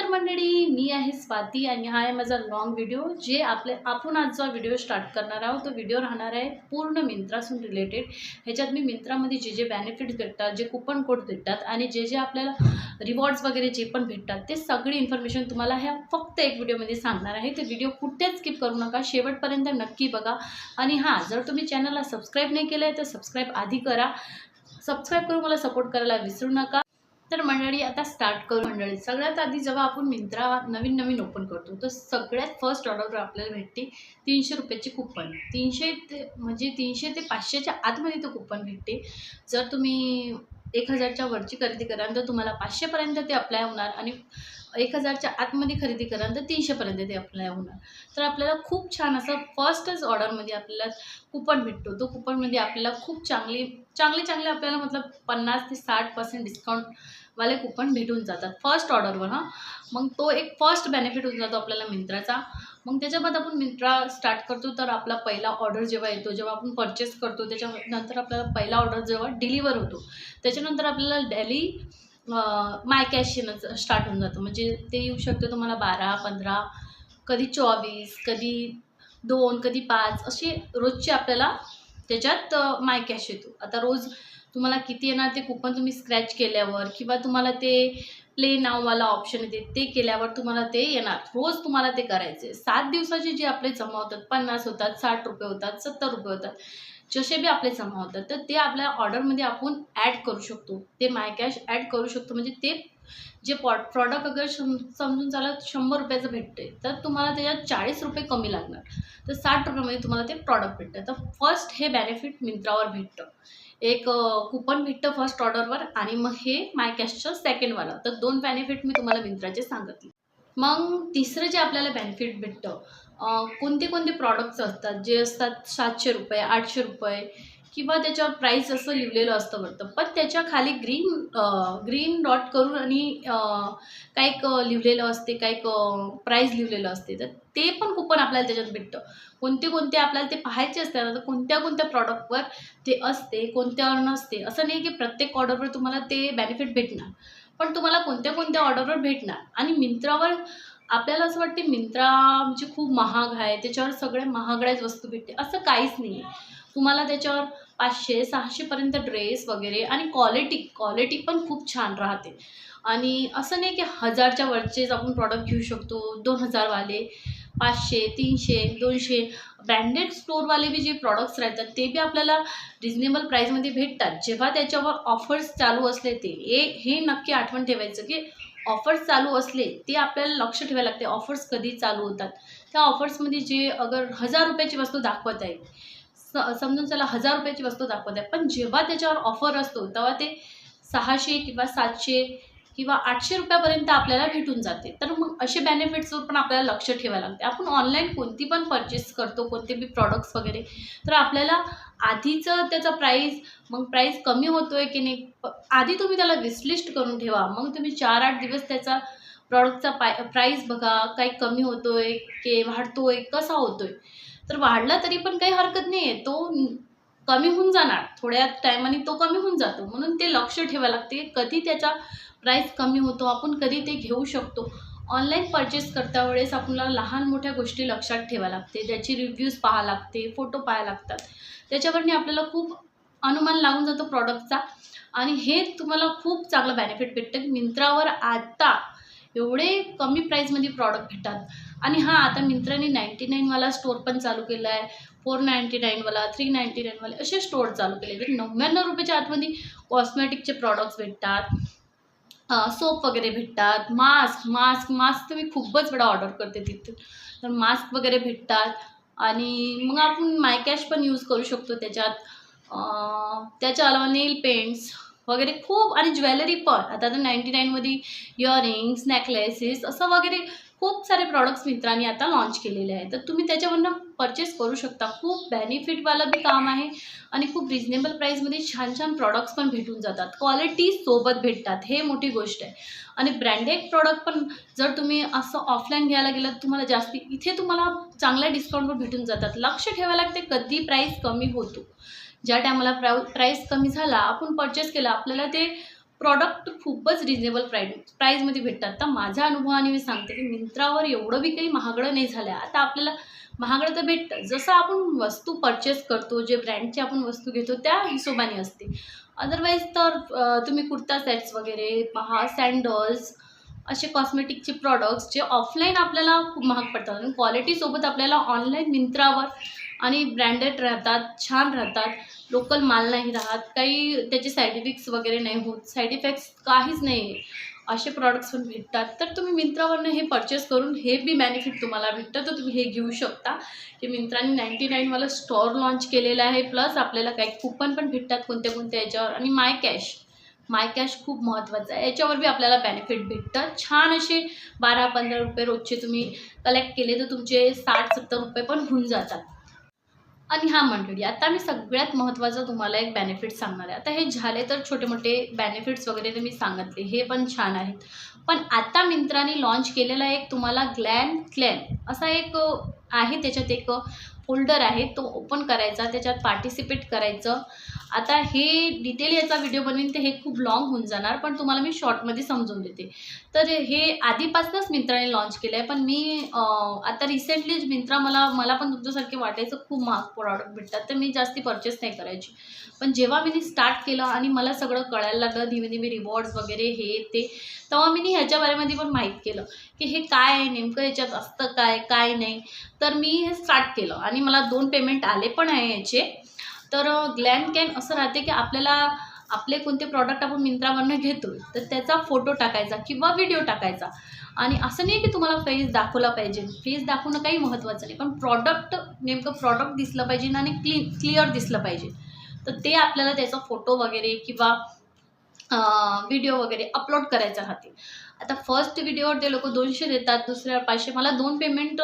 नमस्कार मंडळी, मी आहे स्वाती आणि हा आहे माझा लॉंग व्हिडिओ जे आपण आज जो व्हिडिओ स्टार्ट करणार आहोत तो व्हिडिओ राहणार आहे पूर्ण मिंत्रासून रिलेटेड। ह्याच्यात मी मिंत्रामध्ये जे बेनिफिट्स भेटतात, जे कूपन कोड भेटतात आणि जे आपल्याला रिवॉर्ड्स वगैरे जे पण भेटतात ते सगळी इन्फॉर्मेशन तुम्हाला ह्या फक्त एक व्हिडिओमध्ये सांगणार आहे। ते व्हिडिओ कुठेच स्किप करू नका, शेवटपर्यंत नक्की बघा। आणि हां, जर तुम्ही चॅनलला सबस्क्राईब नाही केलं आहे तर सबस्क्राईब आधी करा, सबस्क्राईब करून मला सपोर्ट करायला विसरू नका। तर मंडळी आता स्टार्ट करू। मंडळी सगळ्यात आधी जेव्हा आपण मिंत्रा नवीन ओपन करतो तर सगळ्यात फर्स्ट ऑर्डरवर आपल्याला भेटते 300 रुपयाची कूपन। 300 ते 500च्या आतमध्ये तो कूपन भेटते। जर तुम्ही 1000च्या वरची खरेदी कराल तर तुम्हाला 500 पर्यंत ते अप्लाय होणार आणि 1000च्या आतमध्ये खरेदी कराल तर 300 पर्यंत ते अप्लाय होणार। तर आपल्याला खूप छान असं फर्स्टच ऑर्डरमध्ये आपल्याला कूपन भेटतो। तो कूपनमध्ये आपल्याला खूप चांगले आपल्याला मतलब 50 ते 60% डिस्काउंट वाले कूपन भेटून जातात फर्स्ट ऑर्डरवर। हां, मग तो एक फर्स्ट बेनिफिट होऊन जातो आपल्याला मिंत्राचा। मग त्याच्यामध्ये आपण मिंत्रा स्टार्ट करतो तर आपला पहिला ऑर्डर जेव्हा येतो, जेव्हा आपण परचेस करतो त्याच्यानंतर आपल्याला पहिला ऑर्डर जेव्हा डिलिव्हर होतो त्याच्यानंतर आपल्याला डेली माय कॅश येणं स्टार्ट होऊन जातं। म्हणजे ते येऊ शकतं तुम्हाला 12, 15, कधी 24, कधी 2, कधी 5 असे रोजचे आपल्याला त्याच्यात माय कॅश येतो। आता रोज तुम्हाला किती येणार ते कूपन तुम्ही स्क्रॅच केल्यावर किंवा तुम्हाला ते प्ले नाववाला ऑप्शन येते ते केल्यावर तुम्हाला ते येणार। रोज तुम्हाला ते करायचे 7 दिवसाचे जे आपले जमा होतात, 50 होतात, 60 रुपये होतात, 70 रुपये होतात, जसे बी आपले जमा होतात तर ते आपल्या ऑर्डरमध्ये आपण ॲड करू शकतो। ते माय कॅश ॲड करू शकतो। म्हणजे ते जे प्रॉडक्ट अगर समजून चला 100 रुपयाचं भेटते तर तुम्हाला त्याच्यात 40 रुपये कमी लागणार, तर 60 रुपयामध्ये तुम्हाला ते प्रॉडक्ट भेटतं। तर फर्स्ट हे बेनिफिट मिंत्रावर भेटतं, एक कूपन भेटतं फर्स्ट ऑर्डरवर आणि मग हे माय कॅशचं सेकंडवाला। तर 2 बेनिफिट मी तुम्हाला मिंत्राचे सांगितले। मग तिसरं जे आपल्याला बेनिफिट भेटतं, कोणते प्रॉडक्ट्स असतात जे असतात 700 रुपये, 800 रुपये किंवा त्याच्यावर प्राईस असं लिहिलेलं असतं वाटतं, पण त्याच्या खाली ग्रीन डॉट करून आणि काही लिहिलेलं असते, काही प्राईस लिहिलेलं असते, तर ते पण कूपन आपल्याला त्याच्यात भेटतं। कोणते आपल्याला ते पाहायचे असते ना, तर कोणत्या प्रॉडक्टवर ते असते, कोणत्यावर नसते। असं नाही की प्रत्येक ऑर्डरवर तुम्हाला ते बेनिफिट भेटणार, पण तुम्हाला कोणत्या ऑर्डरवर भेटणार। आणि मिंत्रावर आपल्याला असं वाटते मिंत्रा म्हणजे खूप महाग आहे, त्याच्यावर सगळे महागड्याच वस्तू भेटते, असं काहीच नाही आहे। तुम्हाला त्याच्यावर 500-600 पर्यंत ड्रेस वगैरे आणि क्वालिटी पण खूप छान राहते। आणि असं नाही की 1000च्या वरचेच आपण प्रॉडक्ट घेऊ शकतो, 2000 वाले, 500, 300, 200 ब्रँडेड स्टोअरवाले बी जे प्रॉडक्ट्स राहतात ते बी आपल्याला रिजनेबल प्राईसमध्ये भेटतात। जेव्हा त्याच्यावर ऑफर्स चालू असले हे नक्की आठवण ठेवायचं की ऑफर्स चालू असले ते आपल्याला लक्ष ठेवायला लागते, ऑफर्स कधी चालू होतात। त्या ऑफर्समध्ये जे अगर 1000 रुपयाची वस्तू दाखवत आहे, समजून चला 1000 रुपयाची वस्तू दाखवत आहे, पण जेव्हा त्याच्यावर ऑफर असतो तेव्हा ते 600 किंवा 700 किंवा 800 रुपयापर्यंत आपल्याला भेटून जाते। तर मग असे बेनिफिट्सवर पण आपल्याला लक्ष ठेवायला लागते। आपण ऑनलाईन कोणती पण परचेस करतो, कोणते बी प्रॉडक्ट्स वगैरे, तर आपल्याला आधीचं त्याचा प्राईस कमी होतोय की नाही, आधी तुम्ही त्याला विशलिस्ट करून ठेवा। मग तुम्ही 4-8 दिवस त्याचा प्रॉडक्टचा प्राईस बघा, काही कमी होतोय की वाढतोय, कसा होतोय। तर वाढला तरी पण काही हरकत नाही आहे, तो कमी होऊन जाणार, थोड्या टायमाने तो कमी होऊन जातो। म्हणून ते लक्ष ठेवायला लागते कधी त्याचा प्राईस कमी होतो, आपण कधी ते घेऊ शकतो। ऑनलाईन परचेस करता वेळेस आपल्याला लहान मोठ्या गोष्टी लक्षात ठेवायला लागते, त्याची रिव्ह्यूज पाहावं लागते, फोटो पाहायला लागतात, त्याच्यावरती आपल्याला खूप अनुमान लागून जातो प्रॉडक्टचा। आणि हे तुम्हाला खूप चांगलं बेनिफिट भेटतं की मिंत्रावर आता एवढे कमी प्राईसमध्ये प्रॉडक्ट भेटतात। आणि हां, आता मिंत्राने 99 वाला स्टोअर पण चालू केला आहे, 499 वाला, 399 वाले असे स्टोअर चालू केले। तर 99 रुपयाच्या आतमध्ये कॉस्मेटिकचे प्रॉडक्ट्स भेटतात, सोप वगैरे भेटतात, मास्क तर मी खूपच वेळा ऑर्डर करते तिथून, तर मास्क वगैरे भेटतात। आणि मग आपण माय कॅश पण यूज करू शकतो त्याच्यात। त्याच्या अलावा नेल पेंट्स वगैरे खूप, आणि ज्वेलरी पण आता 99मध्ये इयरिंग्स, नेकलेसेस असं वगैरे खूप सारे प्रॉडक्ट्स मिंत्राने आता लॉन्च केलेले आहेत। तर तुम्ही त्याच्यावरनं परचेस करू शकता। खूप बेनिफिटवालं बी काम आहे आणि खूप रिजनेबल प्राईसमध्ये छान प्रॉडक्ट्स पण भेटून जातात, क्वालिटी सोबत भेटतात, हे मोठी गोष्ट आहे। आणि ब्रँडेड प्रॉडक्ट पण जर तुम्ही असं ऑफलाईन घ्यायला गेलं तर तुम्हाला जास्ती इथे तुम्हाला चांगल्या डिस्काउंटवर भेटून जातात। लक्ष ठेवायला लागते कधी प्राईस कमी होतो, ज्या टायमाला प्राईस कमी झाला आपण परचेस केला, आपल्याला ते प्रॉडक्ट खूपच रिजनेबल प्राईजमध्ये भेटतात. तर माझ्या अनुभवाने मी सांगते की मिंत्रावर एवढं बी काही महागडं नाही झालं आहे. आता आपल्याला महागडं तर भेटतं, जसं आपण वस्तू परचेस करतो, जे ब्रँडची आपण वस्तू घेतो त्या हिशोबाने असते. अदरवाईज तर तुम्ही कुर्ता सेट्स वगैरे पहा, सँडल्स, असे कॉस्मेटिकचे प्रॉडक्ट्स जे ऑफलाईन आपल्याला खूप महाग पडतात आणि क्वालिटीसोबत आपल्याला ऑनलाईन मिंत्रावर आणि ब्रँडेड राहतात, छान राहतात, लोकल माल नाही राहत, काही त्याचे साईड इफेक्ट्स वगैरे नाही होत, साईड इफेक्ट्स काहीच नाही आहे, असे प्रॉडक्ट्स पण भेटतात. तर तुम्ही मिंत्रावरनं हे परचेस करून हे बी बेनिफिट तुम्हाला भेटतं, तर तुम्ही हे घेऊ शकता की मिंत्राने 99 वाला स्टोअर लॉन्च केलेला आहे. प्लस आपल्याला काही कूपन पण भेटतात कोणत्या कोणत्या याच्यावर, आणि माय कॅश खूप महत्त्वाचं आहे, याच्यावर बी आपल्याला बेनिफिट भेटतं. छान असे 12-15 रुपये रोजचे तुम्ही कलेक्ट केले तर तुमचे 60-70 रुपये पण होऊन जातात. आणि हां मंडळी, आता मी सगळ्यात महत्त्वाचं तुम्हाला एक बेनिफिट सांगणार आहे. आता हे झाले तर छोटे मोठे बेनिफिट्स वगैरे ते मी सांगितले, हे पण छान आहेत. पण आता मिंत्राने लॉन्च केलेला एक तुम्हाला ग्लॅम क्लेम असा एक आहे, त्याच्यात एक फोल्डर आहे, तो ओपन करायचा, त्याच्यात पार्टिसिपेट करायचं. आता हे डिटेल याचा व्हिडिओ बनवीन तर हे खूप लाँग होऊन जाणार, पण तुम्हाला मी शॉर्टमध्ये समजून देते. तर हे आधीपासूनच मिंत्राने लॉन्च केलं आहे, पण मी आता रिसेंटलीच मिंत्रा मला पण तुमच्यासारखे वाटायचं खूप महाग प्रॉडक्ट भेटतात, तर मी जास्ती परचेस नाही करायची. पण जेव्हा मी स्टार्ट केलं आणि मला सगळं कळायला लागलं, धीमे धीमे रिवॉर्ड्स वगैरे हे ते, तेव्हा मी ह्याच्या बारेमध्ये पण माहीत केलं की हे काय आहे नेमकं, याच्यात असतं काय काय नाही. तर मी हे स्टार्ट केलं आणि मला 2 पेमेंट आले पण आहे याचे. तर ग्लॅम कॅन असं राहते की आपल्याला आपले कोणते प्रॉडक्ट आपण मिंत्रावरनं घेतो तर त्याचा फोटो टाकायचा किंवा व्हिडिओ टाकायचा. आणि असं नाही की तुम्हाला फेस दाखवला पाहिजे, फेस दाखवणं काही महत्त्वाचं नाही, पण नेमकं प्रॉडक्ट दिसलं पाहिजे आणि क्लिअर दिसलं पाहिजे. तर ते आपल्याला त्याचा फोटो वगैरे किंवा व्हिडिओ वगैरे अपलोड करायचा राहते. आता फर्स्ट व्हिडिओवर ते लोक 200 देतात, दुसऱ्यावर 500. मला 2 पेमेंट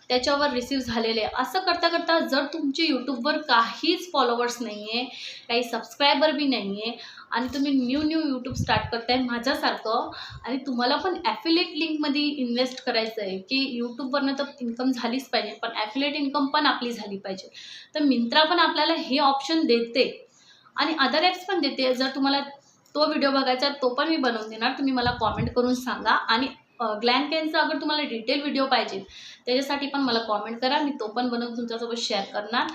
त्याच्यावर रिसीव्ह झालेले आहे. असं करता करता जर तुमचे यूट्यूबवर काहीच फॉलोवर्स नाही आहे, काही सबस्क्रायबर बी नाही आहे आणि तुम्ही न्यू यूट्यूब स्टार्ट करताय माझ्यासारखं, आणि तुम्हाला पण ॲफिलिएट लिंकमध्ये इन्व्हेस्ट करायचं आहे की यूट्यूबवरनं तर इन्कम झालीच पाहिजे, पण ॲफिलिएट इन्कम पण आपली झाली पाहिजे. तर मिंत्रा पण आपल्याला हे ऑप्शन देते आणि अदर ॲप्स पण देते. जर तुम्हाला तो व्हिडिओ बघायचा तो पण मी बनवून देणार, तुम्ही मला कॉमेंट करून सांगा. आणि ग्लॅम कॅनचा अगर तुम्हाला डिटेल व्हिडिओ पाहिजे त्याच्यासाठी पण मला कॉमेंट करा, मी तो पण बनवून तुमच्यासोबत शेअर करणार.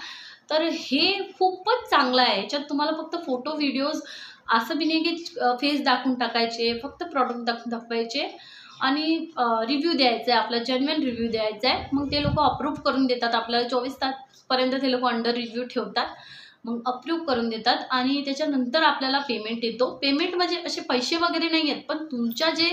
तर हे खूपच चांगलं आहे. याच्यात तुम्हाला फक्त फोटो व्हिडिओज असं बी नाही की फेस दाखवून टाकायचे, फक्त प्रॉडक्ट दाखवायचे आणि रिव्ह्यू द्यायचा आहे, आपला जेन्युइन रिव्ह्यू द्यायचा आहे. मग ते लोक अप्रूव्ह करून देतात आपल्याला, 24 तासपर्यंत ते लोक अंडर रिव्ह्यू ठेवतात, मग अप्रूव्ह करून देतात आणि त्याच्यानंतर आपल्याला पेमेंट येतो. पेमेंट म्हणजे असे पैसे वगैरे नाही आहेत, पण तुमच्या जे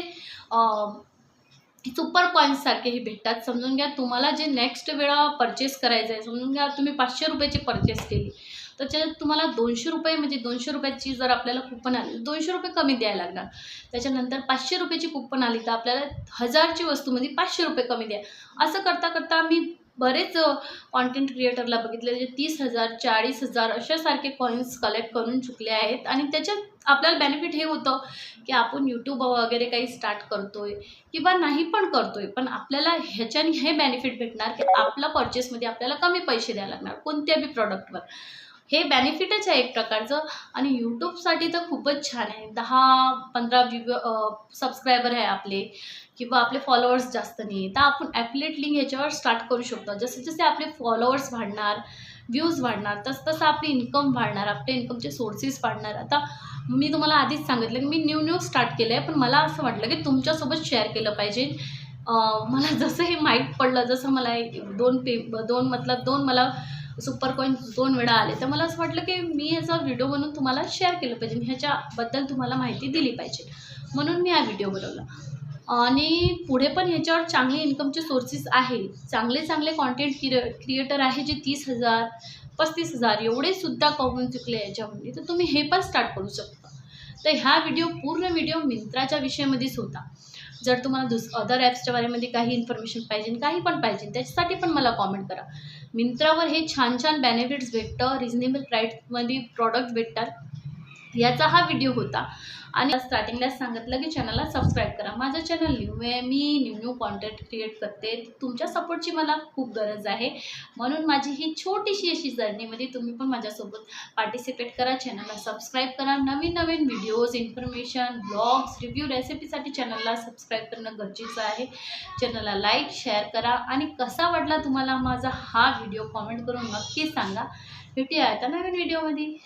सुपर कॉईन्ससारखे हे भेटतात. समजून घ्या तुम्हाला जे नेक्स्ट वेळा परचेस करायचं आहे, समजून घ्या तुम्ही 500 रुपयाची परचेस केली तर त्याच्यात तुम्हाला 200 रुपये, म्हणजे 200 रुपयाची जर आपल्याला कूपन आली 200 रुपये कमी द्यायला लागणार. त्याच्यानंतर 500 रुपयाची कूपन आली तर आपल्याला 1000ची वस्तूमध्ये 500 रुपये कमी द्या. असं करता करता मी बरेच कॉन्टेंट क्रिएटरला बघितले जे 30,000 40,000 अशासारखे कॉईन्स कलेक्ट करून चुकले आहेत. आणि त्याच्यात आपल्याला बेनिफिट हे होतं की आपण यूट्यूब वगैरे काही स्टार्ट करतोय किंवा नाही पण करतोय, पण आपल्याला ह्याच्याने हे बेनिफिट भेटणार की आपल्या परचेसमध्ये आपल्याला कमी पैसे द्यायला लागणार कोणत्या बी प्रॉडक्टवर. हे बेनिफिटच आहे एक प्रकारचं. आणि यूट्यूबसाठी तर खूपच छान आहे. 10-15 सबस्क्रायबर आहे आपले किंवा आपले फॉलोअर्स जास्त नाही, तर आपण ॲफिलिएट लिंक ह्याच्यावर स्टार्ट करू शकतो. जसे जसे आपले फॉलोअर्स वाढणार, व्ह्यूज वाढणार, तसं आपली इन्कम वाढणार, आपले इन्कमचे सोर्सेस वाढणार. आता मी तुम्हाला आधीच सांगितलं की मी न्यू स्टार्ट केलं आहे, पण मला असं वाटलं की तुमच्यासोबत शेअर केलं पाहिजे. मला जसं हे माहीत पडलं, जसं मला 2 मला सुपर कॉईन्स 2 वेळा आले, तर मला असं वाटलं की मी याचा व्हिडिओ बनवून तुम्हाला शेअर केलं पाहिजे, ह्याच्याबद्दल तुम्हाला माहिती दिली पाहिजे, म्हणून मी हा व्हिडिओ बनवला. आणि पुढे पण ह्याच्यावर चांगले इन्कमचे सोर्सेस आहे. चांगले कॉन्टेंट क्रिएटर आहे जे 30,000 35,000 एवढे सुद्धा कमवून चुकले याच्यामध्ये, तर तुम्ही हे पण स्टार्ट करू शकता. तर हा पूर्ण व्हिडिओ मिंत्राच्या विषयामध्येच होता. जर तुम्हाला अदर ॲप्सच्या बारेमध्ये काही इन्फॉर्मेशन पाहिजे, काही पण पाहिजे, त्याच्यासाठी पण मला कॉमेंट करा. मिंत्रावर हे छान बेनिफिट्स भेटतं, रिजनेबल प्राईसमध्ये प्रॉडक्ट भेटतात. याचा हा व्हिडिओ होता. आणि स्टार्टिंगलाच सांगितलं की चॅनलला सबस्क्राईब करा. माझं चॅनल न्यू आहे, मी न्यू कॉन्टेंट क्रिएट करते. तुमच्या सपोर्टची मला खूप गरज आहे. म्हणून माझी ही छोटीशी अशी जर्नीमध्ये तुम्ही पण माझ्यासोबत पार्टिसिपेट करा. चॅनलला सबस्क्राईब करा. नवीन नवीन व्हिडिओज, इन्फॉर्मेशन, ब्लॉग्स, रिव्ह्यू, रेसिपीसाठी चॅनलला सबस्क्राईब करणं गरजेचं आहे. चॅनलला लाईक, शेअर करा आणि कसा वाटला तुम्हाला माझा हा व्हिडिओ कॉमेंट करून नक्की सांगा. भेटूया आता नवीन व्हिडिओमध्ये.